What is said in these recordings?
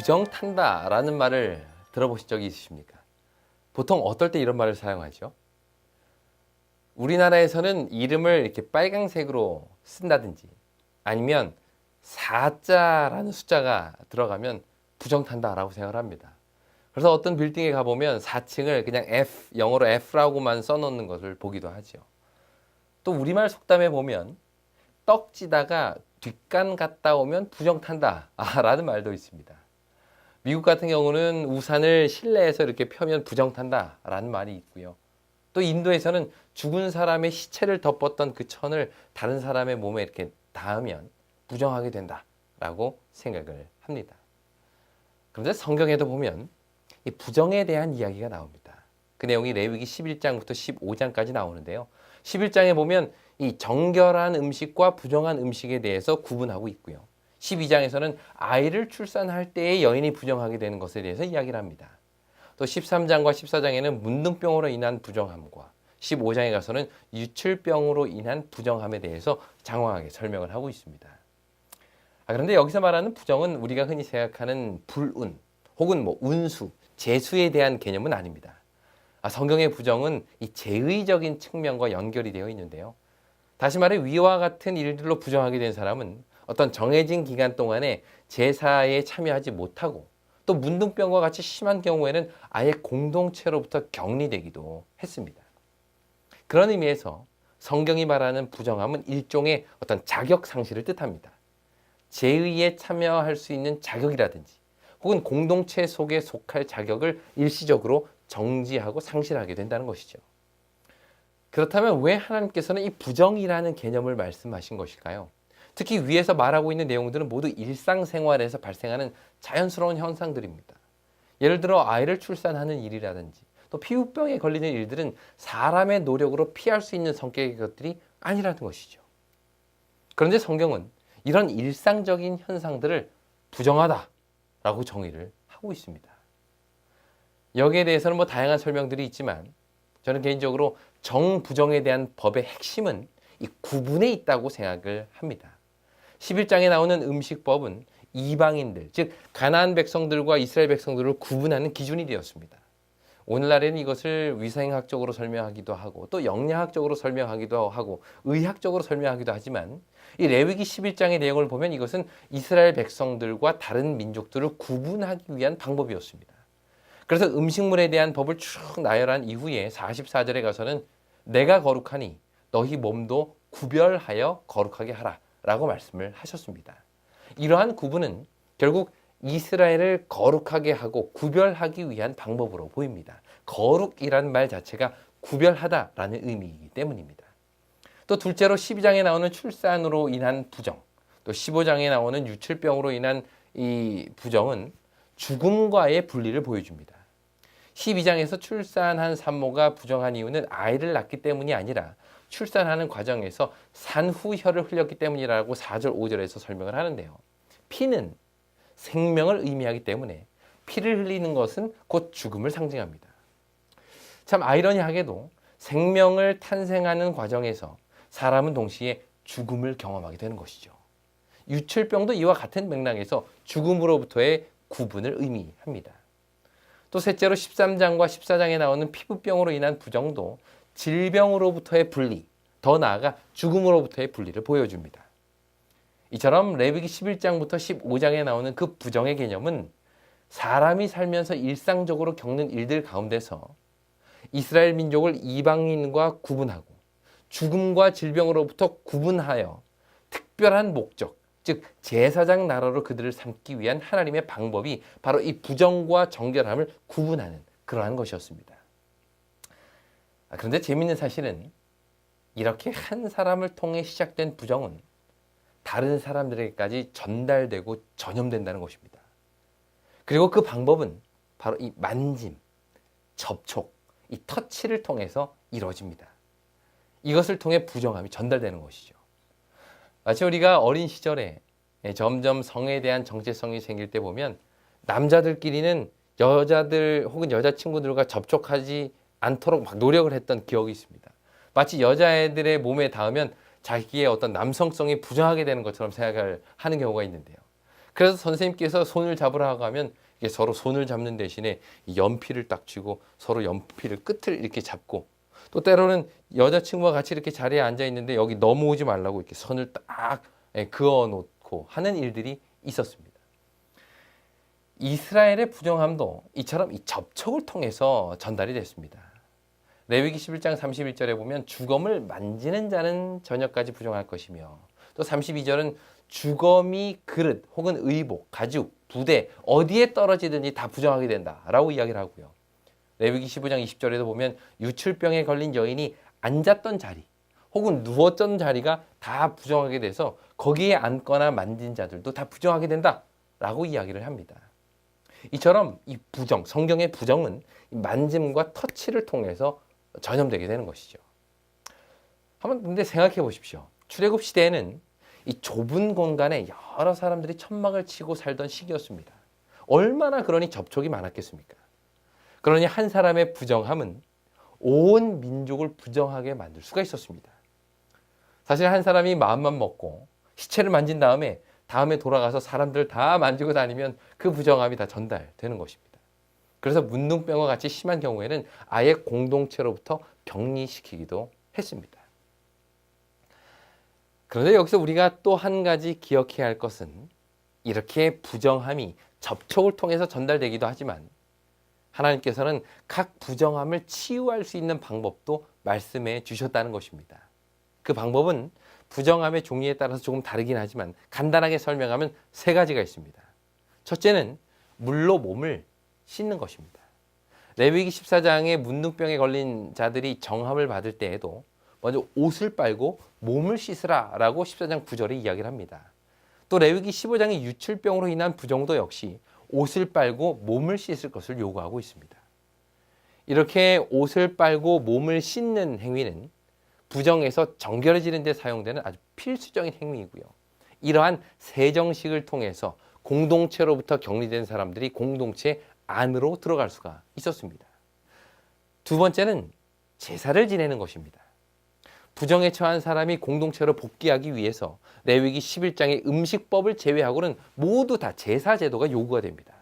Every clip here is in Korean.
부정탄다라는 말을 들어보신 적이 있으십니까? 보통 어떨 때 이런 말을 사용하죠? 우리나라에서는 이름을 이렇게 빨강색으로 쓴다든지 아니면 4자라는 숫자가 들어가면 부정탄다라고 생각을 합니다. 그래서 어떤 빌딩에 가보면 4층을 그냥 F, 영어로 F라고만 써놓는 것을 보기도 하죠. 또 우리말 속담에 보면 떡지다가 뒷간 갔다 오면 부정탄다 라는 말도 있습니다. 미국 같은 경우는 우산을 실내에서 이렇게 펴면 부정탄다 라는 말이 있고요. 또 인도에서는 죽은 사람의 시체를 덮었던 그 천을 다른 사람의 몸에 이렇게 닿으면 부정하게 된다 라고 생각을 합니다. 그런데 성경에도 보면 이 부정에 대한 이야기가 나옵니다. 그 내용이 레위기 11장부터 15장까지 나오는데요. 11장에 보면 이 정결한 음식과 부정한 음식에 대해서 구분하고 있고요. 12장에서는 아이를 출산할 때에 여인이 부정하게 되는 것에 대해서 이야기를 합니다. 또 13장과 14장에는 문둥병으로 인한 부정함과 15장에 가서는 유출병으로 인한 부정함에 대해서 장황하게 설명을 하고 있습니다. 그런데 여기서 말하는 부정은 우리가 흔히 생각하는 불운 혹은 운수, 재수에 대한 개념은 아닙니다. 성경의 부정은 이 제의적인 측면과 연결이 되어 있는데요. 다시 말해 위와 같은 일들로 부정하게 된 사람은 어떤 정해진 기간 동안에 제사에 참여하지 못하고 또 문둥병과 같이 심한 경우에는 아예 공동체로부터 격리되기도 했습니다. 그런 의미에서 성경이 말하는 부정함은 일종의 어떤 자격 상실을 뜻합니다. 제의에 참여할 수 있는 자격이라든지 혹은 공동체 속에 속할 자격을 일시적으로 정지하고 상실하게 된다는 것이죠. 그렇다면 왜 하나님께서는 이 부정이라는 개념을 말씀하신 것일까요? 특히 위에서 말하고 있는 내용들은 모두 일상생활에서 발생하는 자연스러운 현상들입니다. 예를 들어 아이를 출산하는 일이라든지 또 피부병에 걸리는 일들은 사람의 노력으로 피할 수 있는 성격의 것들이 아니라는 것이죠. 그런데 성경은 이런 일상적인 현상들을 부정하다라고 정의를 하고 있습니다. 여기에 대해서는 다양한 설명들이 있지만 저는 개인적으로 정부정에 대한 법의 핵심은 이 구분에 있다고 생각을 합니다. 11장에 나오는 음식법은 이방인들, 즉 가나안 백성들과 이스라엘 백성들을 구분하는 기준이 되었습니다. 오늘날에는 이것을 위생학적으로 설명하기도 하고 또 영양학적으로 설명하기도 하고 의학적으로 설명하기도 하지만 이 레위기 11장의 내용을 보면 이것은 이스라엘 백성들과 다른 민족들을 구분하기 위한 방법이었습니다. 그래서 음식물에 대한 법을 쭉 나열한 이후에 44절에 가서는 내가 거룩하니 너희 몸도 구별하여 거룩하게 하라 라고 말씀을 하셨습니다. 이러한 구분은 결국 이스라엘을 거룩하게 하고 구별하기 위한 방법으로 보입니다. 거룩이라는 말 자체가 구별하다라는 의미이기 때문입니다. 또 둘째로 12장에 나오는 출산으로 인한 부정, 또 15장에 나오는 유출병으로 인한 이 부정은 죽음과의 분리를 보여줍니다. 12장에서 출산한 산모가 부정한 이유는 아이를 낳기 때문이 아니라 출산하는 과정에서 산후혈을 흘렸기 때문이라고 4절, 5절에서 설명을 하는데요. 피는 생명을 의미하기 때문에 피를 흘리는 것은 곧 죽음을 상징합니다. 참 아이러니하게도 생명을 탄생하는 과정에서 사람은 동시에 죽음을 경험하게 되는 것이죠. 유출병도 이와 같은 맥락에서 죽음으로부터의 구분을 의미합니다. 또 셋째로 13장과 14장에 나오는 피부병으로 인한 부정도 질병으로부터의 분리, 더 나아가 죽음으로부터의 분리를 보여줍니다. 이처럼 레위기 11장부터 15장에 나오는 그 부정의 개념은 사람이 살면서 일상적으로 겪는 일들 가운데서 이스라엘 민족을 이방인과 구분하고 죽음과 질병으로부터 구분하여 특별한 목적, 즉 제사장 나라로 그들을 삼기 위한 하나님의 방법이 바로 이 부정과 정결함을 구분하는 그러한 것이었습니다. 그런데 재미있는 사실은 이렇게 한 사람을 통해 시작된 부정은 다른 사람들에게까지 전달되고 전염된다는 것입니다. 그리고 그 방법은 바로 이 만짐, 접촉, 이 터치를 통해서 이루어집니다. 이것을 통해 부정함이 전달되는 것이죠. 마치 우리가 어린 시절에 점점 성에 대한 정체성이 생길 때 보면 남자들끼리는 여자들 혹은 여자친구들과 접촉하지 않도록 막 노력을 했던 기억이 있습니다. 마치 여자애들의 몸에 닿으면 자기의 어떤 남성성이 부정하게 되는 것처럼 생각을 하는 경우가 있는데요. 그래서 선생님께서 손을 잡으라고 하면 이게 서로 손을 잡는 대신에 이 연필을 딱 쥐고 서로 연필을 끝을 이렇게 잡고, 또 때로는 여자친구와 같이 이렇게 자리에 앉아 있는데 여기 넘어오지 말라고 이렇게 선을 딱 그어 놓고 하는 일들이 있었습니다. 이스라엘의 부정함도 이처럼 이 접촉을 통해서 전달이 됐습니다. 레위기 11장 31절에 보면 주검을 만지는 자는 저녁까지 부정할 것이며, 또 32절은 주검이 그릇 혹은 의복, 가죽, 부대 어디에 떨어지든지 다 부정하게 된다라고 이야기를 하고요. 레위기 15장 20절에도 보면 유출병에 걸린 여인이 앉았던 자리 혹은 누웠던 자리가 다 부정하게 돼서 거기에 앉거나 만진 자들도 다 부정하게 된다라고 이야기를 합니다. 이처럼 이 부정, 성경의 부정은 만짐과 터치를 통해서 전염되게 되는 것이죠. 한번 근데 생각해 보십시오. 출애굽 시대에는 이 좁은 공간에 여러 사람들이 천막을 치고 살던 시기였습니다. 얼마나 그러니 접촉이 많았겠습니까? 그러니 한 사람의 부정함은 온 민족을 부정하게 만들 수가 있었습니다. 사실 한 사람이 마음만 먹고 시체를 만진 다음에 돌아가서 사람들 다 만지고 다니면 그 부정함이 다 전달되는 것입니다. 그래서 문둥병과 같이 심한 경우에는 아예 공동체로부터 격리시키기도 했습니다. 그런데 여기서 우리가 또 한 가지 기억해야 할 것은, 이렇게 부정함이 접촉을 통해서 전달되기도 하지만 하나님께서는 각 부정함을 치유할 수 있는 방법도 말씀해 주셨다는 것입니다. 그 방법은 부정함의 종류에 따라서 조금 다르긴 하지만 간단하게 설명하면 세 가지가 있습니다. 첫째는 물로 몸을 씻는 것입니다. 레위기 14장에 문둥병에 걸린 자들이 정함을 받을 때에도 먼저 옷을 빨고 몸을 씻으라라고 14장 9절에 이야기를 합니다. 또 레위기 15장의 유출병으로 인한 부정도 역시 옷을 빨고 몸을 씻을 것을 요구하고 있습니다. 이렇게 옷을 빨고 몸을 씻는 행위는 부정에서 정결해지는 데 사용되는 아주 필수적인 행위이고요. 이러한 세정식을 통해서 공동체로부터 격리된 사람들이 공동체 안으로 들어갈 수가 있었습니다. 두 번째는 제사를 지내는 것입니다. 부정에 처한 사람이 공동체로 복귀하기 위해서 레위기 11장의 음식법을 제외하고는 모두 다 제사 제도가 요구가 됩니다.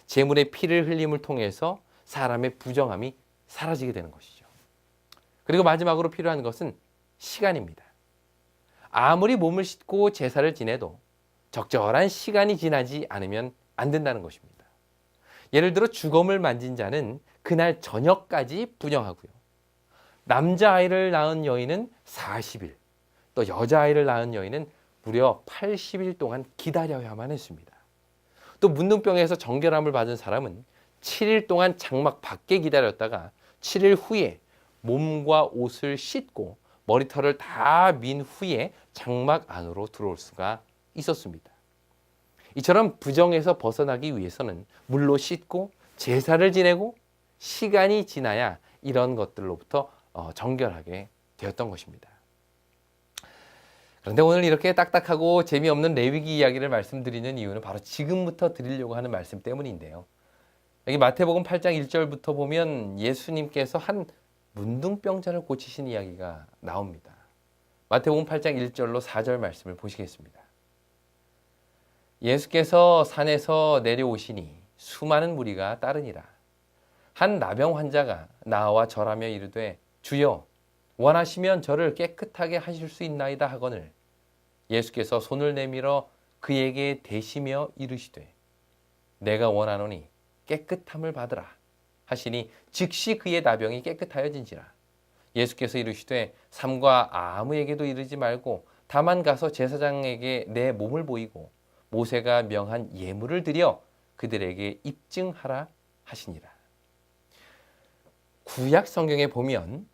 제물의 피를 흘림을 통해서 사람의 부정함이 사라지게 되는 것이죠. 그리고 마지막으로 필요한 것은 시간입니다. 아무리 몸을 씻고 제사를 지내도 적절한 시간이 지나지 않으면 안 된다는 것입니다. 예를 들어 주검을 만진 자는 그날 저녁까지 부정하고요. 남자아이를 낳은 여인은 40일, 또 여자아이를 낳은 여인은 무려 80일 동안 기다려야만 했습니다. 또 문둥병에서 정결함을 받은 사람은 7일 동안 장막 밖에 기다렸다가 7일 후에 몸과 옷을 씻고 머리털을 다 민 후에 장막 안으로 들어올 수가 있었습니다. 이처럼 부정에서 벗어나기 위해서는 물로 씻고 제사를 지내고 시간이 지나야 이런 것들로부터 정결하게 되었던 것입니다. 그런데 오늘 이렇게 딱딱하고 재미없는 레위기 이야기를 말씀드리는 이유는 바로 지금부터 드리려고 하는 말씀 때문인데요. 여기 마태복음 8장 1절부터 보면 예수님께서 한 문둥병자를 고치신 이야기가 나옵니다. 마태복음 8장 1절로 4절 말씀을 보시겠습니다. 예수께서 산에서 내려오시니 수많은 무리가 따르니라. 한 나병 환자가 나와 절하며 이르되 주여 원하시면 저를 깨끗하게 하실 수 있나이다 하거늘 예수께서 손을 내밀어 그에게 대시며 이르시되 내가 원하노니 깨끗함을 받으라 하시니 즉시 그의 나병이 깨끗하여진지라. 예수께서 이르시되 삼가 아무에게도 이르지 말고 다만 가서 제사장에게 내 몸을 보이고 모세가 명한 예물을 드려 그들에게 입증하라 하시니라. 구약 성경에 보면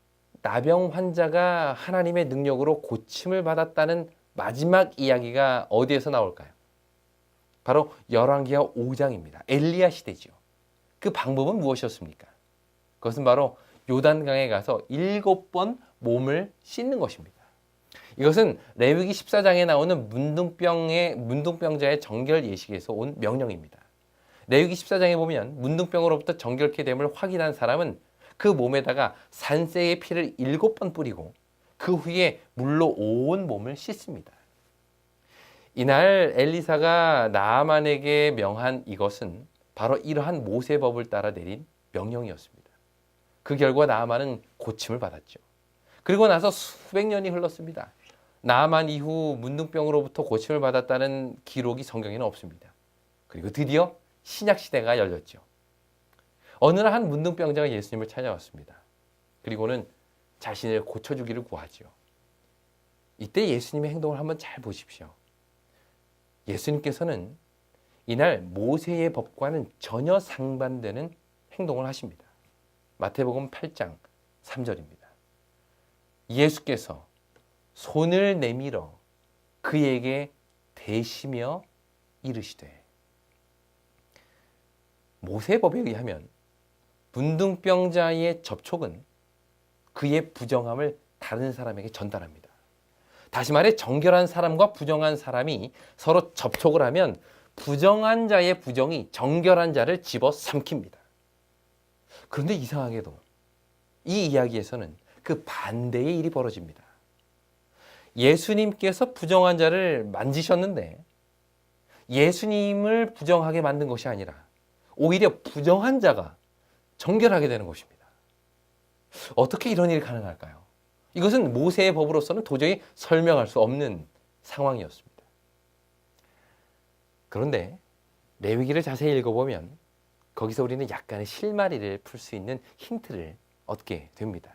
나병 환자가 하나님의 능력으로 고침을 받았다는 마지막 이야기가 어디에서 나올까요? 바로 열왕기하 5장입니다. 엘리야 시대죠. 그 방법은 무엇이었습니까? 그것은 바로 요단강에 가서 7번 몸을 씻는 것입니다. 이것은 레위기 14장에 나오는 문둥병자의 정결 예식에서 온 명령입니다. 레위기 14장에 보면 문둥병으로부터 정결케 됨을 확인한 사람은 그 몸에다가 산새의 피를 7번 뿌리고 그 후에 물로 온 몸을 씻습니다. 이날 엘리사가 나아만에게 명한 이것은 바로 이러한 모세법을 따라 내린 명령이었습니다. 그 결과 나아만은 고침을 받았죠. 그리고 나서 수백 년이 흘렀습니다. 나아만 이후 문둥병으로부터 고침을 받았다는 기록이 성경에는 없습니다. 그리고 드디어 신약 시대가 열렸죠. 어느 날 한 문둥병자가 예수님을 찾아왔습니다. 그리고는 자신을 고쳐주기를 구하죠. 이때 예수님의 행동을 한번 잘 보십시오. 예수님께서는 이날 모세의 법과는 전혀 상반되는 행동을 하십니다. 마태복음 8장 3절입니다. 예수께서 손을 내밀어 그에게 대시며 이르시되, 모세법에 의하면 문둥병자의 접촉은 그의 부정함을 다른 사람에게 전달합니다. 다시 말해 정결한 사람과 부정한 사람이 서로 접촉을 하면 부정한 자의 부정이 정결한 자를 집어삼킵니다. 그런데 이상하게도 이 이야기에서는 그 반대의 일이 벌어집니다. 예수님께서 부정한 자를 만지셨는데 예수님을 부정하게 만든 것이 아니라 오히려 부정한 자가 정결하게 되는 것입니다. 어떻게 이런 일이 가능할까요? 이것은 모세의 법으로서는 도저히 설명할 수 없는 상황이었습니다. 그런데 레위기를 자세히 읽어보면 거기서 우리는 약간의 실마리를 풀 수 있는 힌트를 얻게 됩니다.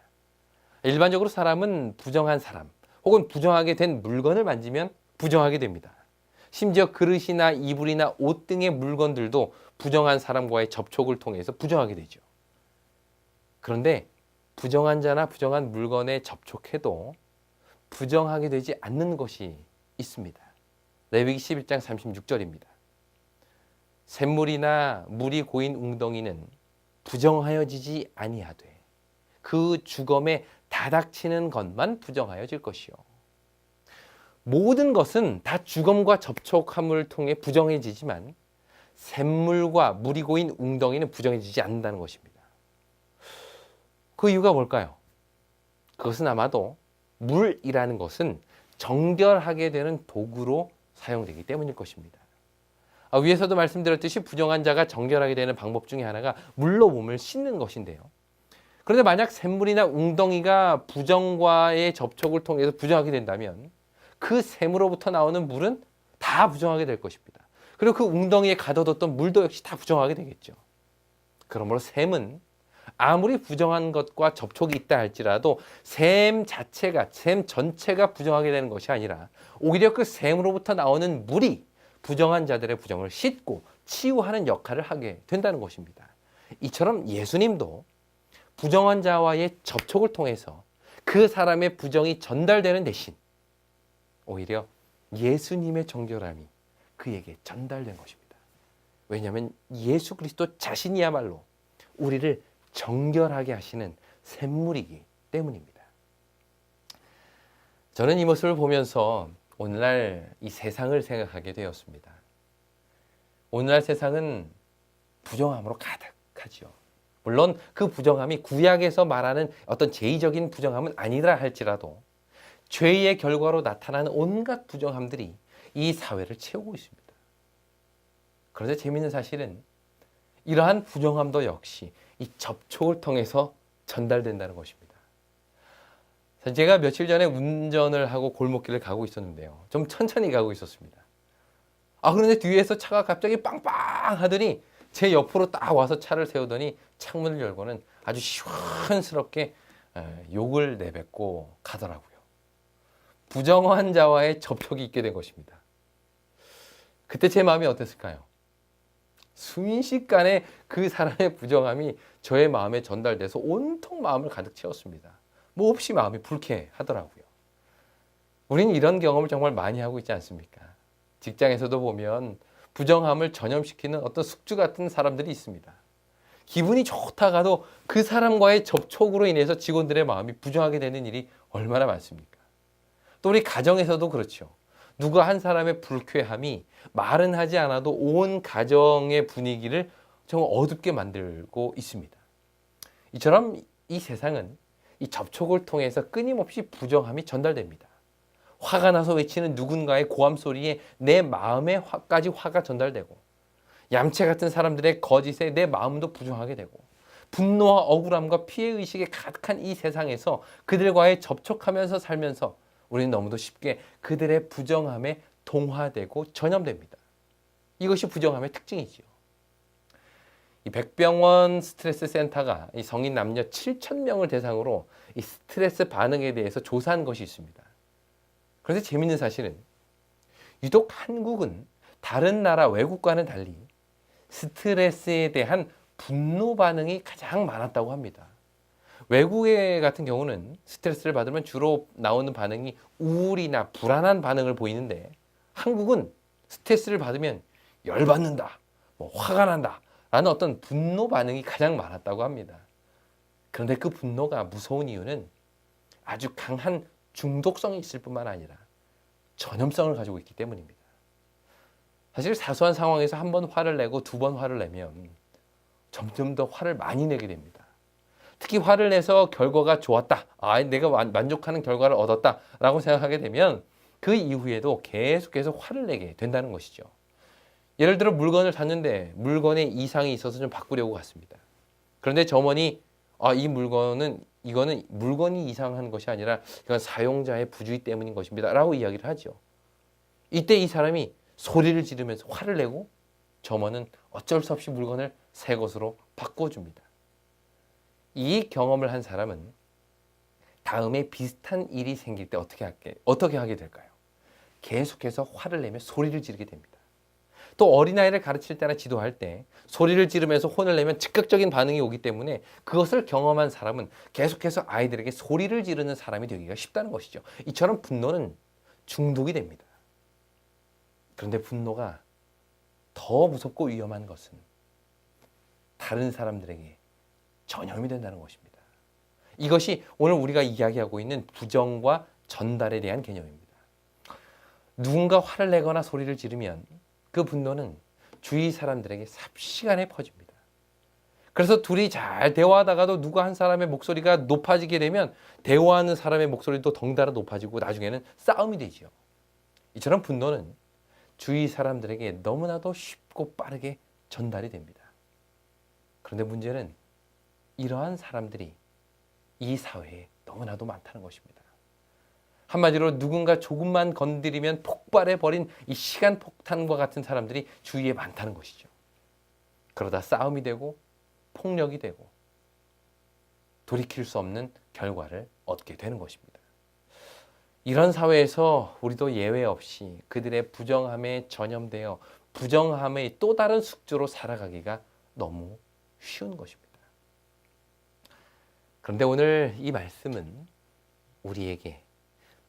일반적으로 사람은 부정한 사람 혹은 부정하게 된 물건을 만지면 부정하게 됩니다. 심지어 그릇이나 이불이나 옷 등의 물건들도 부정한 사람과의 접촉을 통해서 부정하게 되죠. 그런데 부정한 자나 부정한 물건에 접촉해도 부정하게 되지 않는 것이 있습니다. 레위기 11장 36절입니다. 샘물이나 물이 고인 웅덩이는 부정하여지지 아니하되 그 주검에 다닥치는 것만 부정하여질 것이요. 모든 것은 다 주검과 접촉함을 통해 부정해지지만 샘물과 물이 고인 웅덩이는 부정해지지 않는다는 것입니다. 그 이유가 뭘까요? 그것은 아마도 물이라는 것은 정결하게 되는 도구로 사용되기 때문일 것입니다. 위에서도 말씀드렸듯이 부정한 자가 정결하게 되는 방법 중에 하나가 물로 몸을 씻는 것인데요. 그런데 만약 샘물이나 웅덩이가 부정과의 접촉을 통해서 부정하게 된다면 그 샘으로부터 나오는 물은 다 부정하게 될 것입니다. 그리고 그 웅덩이에 가둬뒀던 물도 역시 다 부정하게 되겠죠. 그러므로 샘은 아무리 부정한 것과 접촉이 있다 할지라도 샘 전체가 부정하게 되는 것이 아니라 오히려 그 샘으로부터 나오는 물이 부정한 자들의 부정을 씻고 치유하는 역할을 하게 된다는 것입니다. 이처럼 예수님도 부정한 자와의 접촉을 통해서 그 사람의 부정이 전달되는 대신 오히려 예수님의 정결함이 그에게 전달된 것입니다. 왜냐하면 예수 그리스도 자신이야말로 우리를 정결하게 하시는 샘물이기 때문입니다. 저는 이 모습을 보면서 오늘날 이 세상을 생각하게 되었습니다. 오늘날 세상은 부정함으로 가득하지요. 물론 그 부정함이 구약에서 말하는 어떤 제의적인 부정함은 아니라 할지라도 죄의 결과로 나타나는 온갖 부정함들이 이 사회를 채우고 있습니다. 그런데 재미있는 사실은 이러한 부정함도 역시 이 접촉을 통해서 전달된다는 것입니다. 제가 며칠 전에 운전을 하고 골목길을 가고 있었는데요. 좀 천천히 가고 있었습니다. 그런데 뒤에서 차가 갑자기 빵빵 하더니 제 옆으로 딱 와서 차를 세우더니 창문을 열고는 아주 시원스럽게 욕을 내뱉고 가더라고요. 부정한 자와의 접촉이 있게 된 것입니다. 그때 제 마음이 어땠을까요? 순식간에 그 사람의 부정함이 저의 마음에 전달돼서 온통 마음을 가득 채웠습니다. 몹시 마음이 불쾌하더라고요. 우리는 이런 경험을 정말 많이 하고 있지 않습니까? 직장에서도 보면 부정함을 전염시키는 어떤 숙주 같은 사람들이 있습니다. 기분이 좋다가도 그 사람과의 접촉으로 인해서 직원들의 마음이 부정하게 되는 일이 얼마나 많습니까? 또 우리 가정에서도 그렇죠. 누가 한 사람의 불쾌함이 말은 하지 않아도 온 가정의 분위기를 정말 어둡게 만들고 있습니다. 이처럼 이 세상은 이 접촉을 통해서 끊임없이 부정함이 전달됩니다. 화가 나서 외치는 누군가의 고함 소리에 내 마음에 화까지 화가 전달되고, 얌체 같은 사람들의 거짓에 내 마음도 부정하게 되고, 분노와 억울함과 피해의식에 가득한 이 세상에서 그들과의 접촉하면서 살면서 우리는 너무도 쉽게 그들의 부정함에 동화되고 전염됩니다. 이것이 부정함의 특징이지요. 이 백병원 스트레스 센터가 이 성인 남녀 7,000명을 대상으로 이 스트레스 반응에 대해서 조사한 것이 있습니다. 그런데 재밌는 사실은 유독 한국은 다른 나라 외국과는 달리 스트레스에 대한 분노 반응이 가장 많았다고 합니다. 외국의 같은 경우는 스트레스를 받으면 주로 나오는 반응이 우울이나 불안한 반응을 보이는데, 한국은 스트레스를 받으면 열받는다, 화가 난다 라는 어떤 분노 반응이 가장 많았다고 합니다. 그런데 그 분노가 무서운 이유는 아주 강한 중독성이 있을 뿐만 아니라 전염성을 가지고 있기 때문입니다. 사실 사소한 상황에서 한 번 화를 내고 두 번 화를 내면 점점 더 화를 많이 내게 됩니다. 특히 화를 내서 결과가 좋았다, 내가 만족하는 결과를 얻었다 라고 생각하게 되면 그 이후에도 계속해서 화를 내게 된다는 것이죠. 예를 들어 물건을 샀는데 물건에 이상이 있어서 좀 바꾸려고 갔습니다. 그런데 점원이 이거는 물건이 이상한 것이 아니라 이건 사용자의 부주의 때문인 것입니다 라고 이야기를 하죠. 이때 이 사람이 소리를 지르면서 화를 내고 점원은 어쩔 수 없이 물건을 새 것으로 바꿔줍니다. 이 경험을 한 사람은 다음에 비슷한 일이 생길 때 어떻게 하게 될까요? 계속해서 화를 내며 소리를 지르게 됩니다. 또 어린아이를 가르칠 때나 지도할 때 소리를 지르면서 혼을 내면 즉각적인 반응이 오기 때문에 그것을 경험한 사람은 계속해서 아이들에게 소리를 지르는 사람이 되기가 쉽다는 것이죠. 이처럼 분노는 중독이 됩니다. 그런데 분노가 더 무섭고 위험한 것은 다른 사람들에게 전염이 된다는 것입니다. 이것이 오늘 우리가 이야기하고 있는 부정과 전달에 대한 개념입니다. 누군가 화를 내거나 소리를 지르면 그 분노는 주위 사람들에게 삽시간에 퍼집니다. 그래서 둘이 잘 대화하다가도 누가 한 사람의 목소리가 높아지게 되면 대화하는 사람의 목소리도 덩달아 높아지고 나중에는 싸움이 되지요. 이처럼 분노는 주위 사람들에게 너무나도 쉽고 빠르게 전달이 됩니다. 그런데 문제는 이러한 사람들이 이 사회에 너무나도 많다는 것입니다. 한마디로 누군가 조금만 건드리면 폭발해버린 이 시간폭탄과 같은 사람들이 주위에 많다는 것이죠. 그러다 싸움이 되고 폭력이 되고 돌이킬 수 없는 결과를 얻게 되는 것입니다. 이런 사회에서 우리도 예외 없이 그들의 부정함에 전염되어 부정함의 또 다른 숙주로 살아가기가 너무 쉬운 것입니다. 그런데 오늘 이 말씀은 우리에게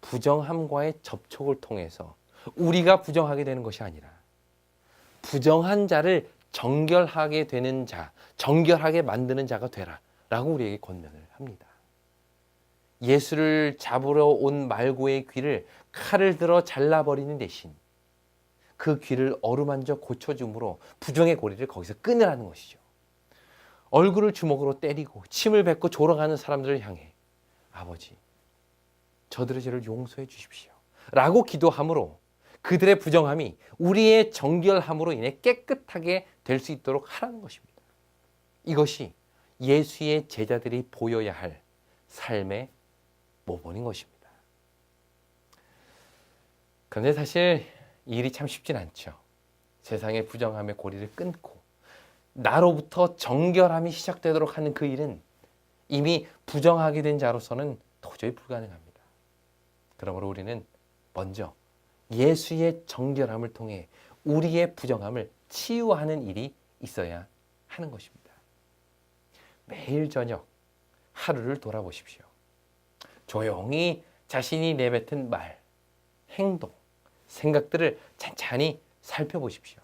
부정함과의 접촉을 통해서 우리가 부정하게 되는 것이 아니라 부정한 자를 정결하게 되는 자, 정결하게 만드는 자가 되라 라고 우리에게 권면을 합니다. 예수를 잡으러 온 말고의 귀를 칼을 들어 잘라버리는 대신 그 귀를 어루만져 고쳐줌으로 부정의 고리를 거기서 끊으라는 것이죠. 얼굴을 주먹으로 때리고 침을 뱉고 졸아가는 사람들을 향해 아버지, 저들의 죄를 용서해 주십시오 라고 기도함으로 그들의 부정함이 우리의 정결함으로 인해 깨끗하게 될 수 있도록 하라는 것입니다. 이것이 예수의 제자들이 보여야 할 삶의 모본인 것입니다. 그런데 사실 이 일이 참 쉽진 않죠. 세상의 부정함의 고리를 끊고 나로부터 정결함이 시작되도록 하는 그 일은 이미 부정하게 된 자로서는 도저히 불가능합니다. 그러므로 우리는 먼저 예수의 정결함을 통해 우리의 부정함을 치유하는 일이 있어야 하는 것입니다. 매일 저녁 하루를 돌아보십시오. 조용히 자신이 내뱉은 말, 행동, 생각들을 찬찬히 살펴보십시오.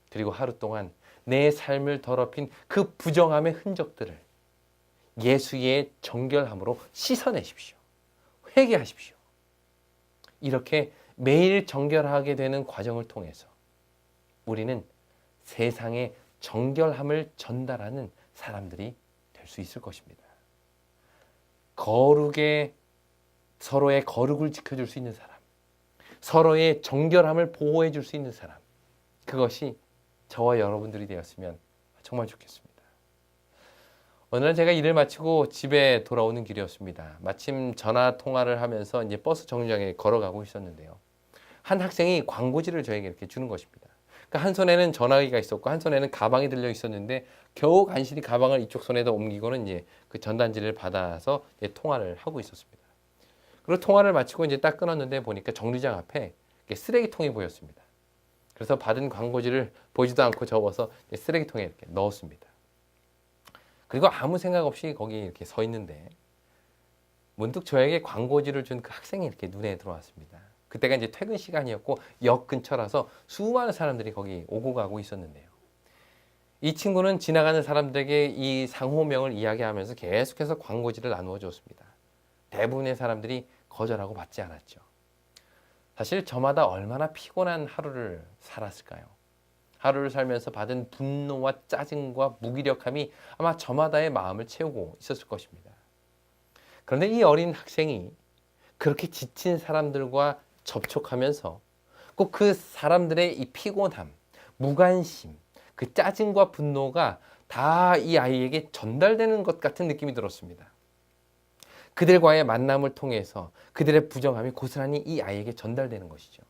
그리고 하루 동안 내 삶을 더럽힌 그 부정함의 흔적들을 예수의 정결함으로 씻어내십시오. 회개하십시오. 이렇게 매일 정결하게 되는 과정을 통해서 우리는 세상에 정결함을 전달하는 사람들이 될 수 있을 것입니다. 거룩에 서로의 거룩을 지켜줄 수 있는 사람, 서로의 정결함을 보호해 줄 수 있는 사람, 그것이 저와 여러분들이 되었으면 정말 좋겠습니다. 오늘은 제가 일을 마치고 집에 돌아오는 길이었습니다. 마침 전화 통화를 하면서 이제 버스 정류장에 걸어가고 있었는데요. 한 학생이 광고지를 저에게 이렇게 주는 것입니다. 그러니까 한 손에는 전화기가 있었고 한 손에는 가방이 들려 있었는데 겨우 간신히 가방을 이쪽 손에다 옮기고는 이제 그 전단지를 받아서 이제 통화를 하고 있었습니다. 그리고 통화를 마치고 이제 딱 끊었는데 보니까 정류장 앞에 쓰레기통이 보였습니다. 그래서 받은 광고지를 보지도 않고 접어서 쓰레기통에 이렇게 넣었습니다. 그리고 아무 생각 없이 거기 이렇게 서 있는데 문득 저에게 광고지를 준 그 학생이 이렇게 눈에 들어왔습니다. 그때가 이제 퇴근 시간이었고 역 근처라서 수많은 사람들이 거기 오고 가고 있었는데요. 이 친구는 지나가는 사람들에게 이 상호명을 이야기하면서 계속해서 광고지를 나누어 줬습니다. 대부분의 사람들이 거절하고 받지 않았죠. 사실 저마다 얼마나 피곤한 하루를 살았을까요? 하루를 살면서 받은 분노와 짜증과 무기력함이 아마 저마다의 마음을 채우고 있었을 것입니다. 그런데 이 어린 학생이 그렇게 지친 사람들과 접촉하면서 꼭 그 사람들의 이 피곤함, 무관심, 그 짜증과 분노가 다 이 아이에게 전달되는 것 같은 느낌이 들었습니다. 그들과의 만남을 통해서 그들의 부정함이 고스란히 이 아이에게 전달되는 것이죠.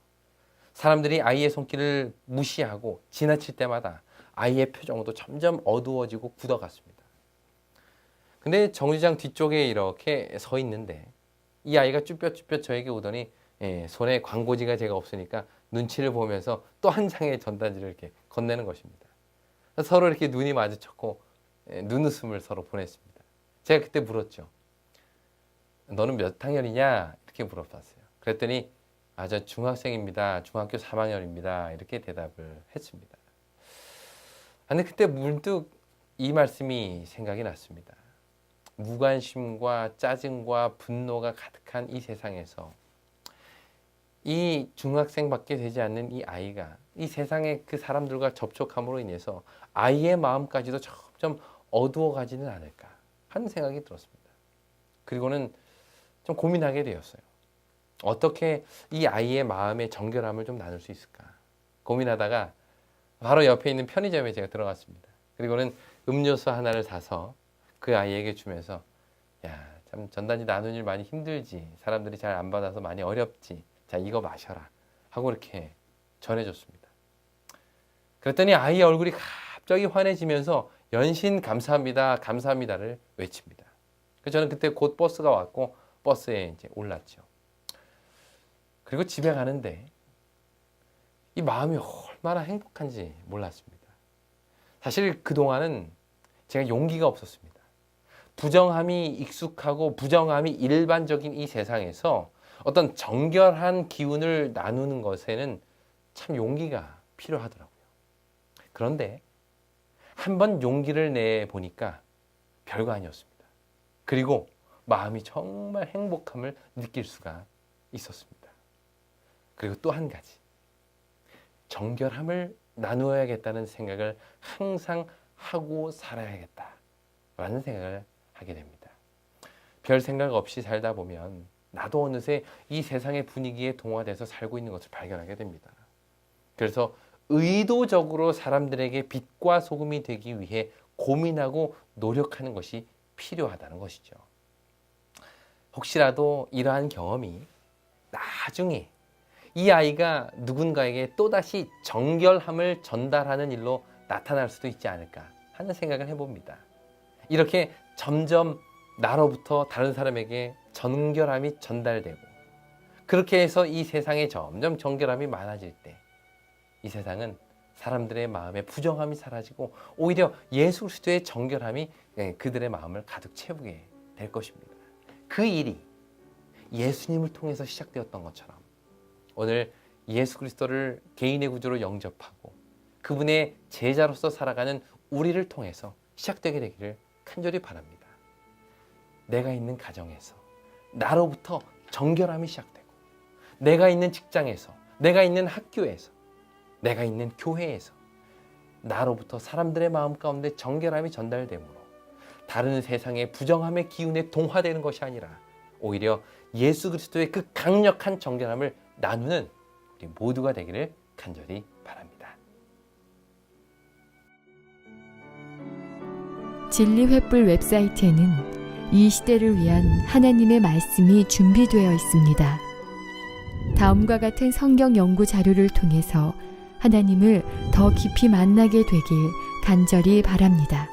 사람들이 아이의 손길을 무시하고 지나칠 때마다 아이의 표정도 점점 어두워지고 굳어갔습니다. 근데 정류장 뒤쪽에 이렇게 서 있는데 이 아이가 쭈뼛쭈뼛 저에게 오더니 손에 광고지가 제가 없으니까 눈치를 보면서 또 한 장의 전단지를 이렇게 건네는 것입니다. 서로 이렇게 눈이 마주쳤고 눈웃음을 서로 보냈습니다. 제가 그때 물었죠. 너는 몇 학년이냐? 이렇게 물어봤어요. 그랬더니 저 중학생입니다. 중학교 3학년입니다. 이렇게 대답을 했습니다. 근데 그때 문득 이 말씀이 생각이 났습니다. 무관심과 짜증과 분노가 가득한 이 세상에서 이 중학생밖에 되지 않는 이 아이가 이 세상의 그 사람들과 접촉함으로 인해서 아이의 마음까지도 점점 어두워가지는 않을까 하는 생각이 들었습니다. 그리고는 좀 고민하게 되었어요. 어떻게 이 아이의 마음의 정결함을 좀 나눌 수 있을까 고민하다가 바로 옆에 있는 편의점에 제가 들어갔습니다. 그리고는 음료수 하나를 사서 그 아이에게 주면서 참 전단지 나누는 일 많이 힘들지, 사람들이 잘 안 받아서 많이 어렵지, 자 이거 마셔라 하고 이렇게 전해줬습니다. 그랬더니 아이의 얼굴이 갑자기 환해지면서 연신 감사합니다, 감사합니다를 외칩니다. 그래서 저는 그때 곧 버스가 왔고 버스에 이제 올랐죠. 그리고 집에 가는데 이 마음이 얼마나 행복한지 몰랐습니다. 사실 그동안은 제가 용기가 없었습니다. 부정함이 익숙하고 부정함이 일반적인 이 세상에서 어떤 정결한 기운을 나누는 것에는 참 용기가 필요하더라고요. 그런데 한번 용기를 내보니까 별거 아니었습니다. 그리고 마음이 정말 행복함을 느낄 수가 있었습니다. 그리고 또 한 가지, 정결함을 나누어야겠다는 생각을 항상 하고 살아야겠다라는 생각을 하게 됩니다. 별 생각 없이 살다 보면 나도 어느새 이 세상의 분위기에 동화돼서 살고 있는 것을 발견하게 됩니다. 그래서 의도적으로 사람들에게 빛과 소금이 되기 위해 고민하고 노력하는 것이 필요하다는 것이죠. 혹시라도 이러한 경험이 나중에 이 아이가 누군가에게 또다시 정결함을 전달하는 일로 나타날 수도 있지 않을까 하는 생각을 해봅니다. 이렇게 점점 나로부터 다른 사람에게 정결함이 전달되고 그렇게 해서 이 세상에 점점 정결함이 많아질 때 이 세상은 사람들의 마음에 부정함이 사라지고 오히려 예수 그리스도의 정결함이 그들의 마음을 가득 채우게 될 것입니다. 그 일이 예수님을 통해서 시작되었던 것처럼 오늘 예수 그리스도를 개인의 구주로 영접하고 그분의 제자로서 살아가는 우리를 통해서 시작되게 되기를 간절히 바랍니다. 내가 있는 가정에서 나로부터 정결함이 시작되고 내가 있는 직장에서 내가 있는 학교에서 내가 있는 교회에서 나로부터 사람들의 마음 가운데 정결함이 전달되므로 다른 세상의 부정함의 기운에 동화되는 것이 아니라 오히려 예수 그리스도의 그 강력한 정결함을 나누는 우리 모두가 되기를 간절히 바랍니다. 진리횃불 웹사이트에는 이 시대를 위한 하나님의 말씀이 준비되어 있습니다. 다음과 같은 성경 연구 자료를 통해서 하나님을 더 깊이 만나게 되길 간절히 바랍니다.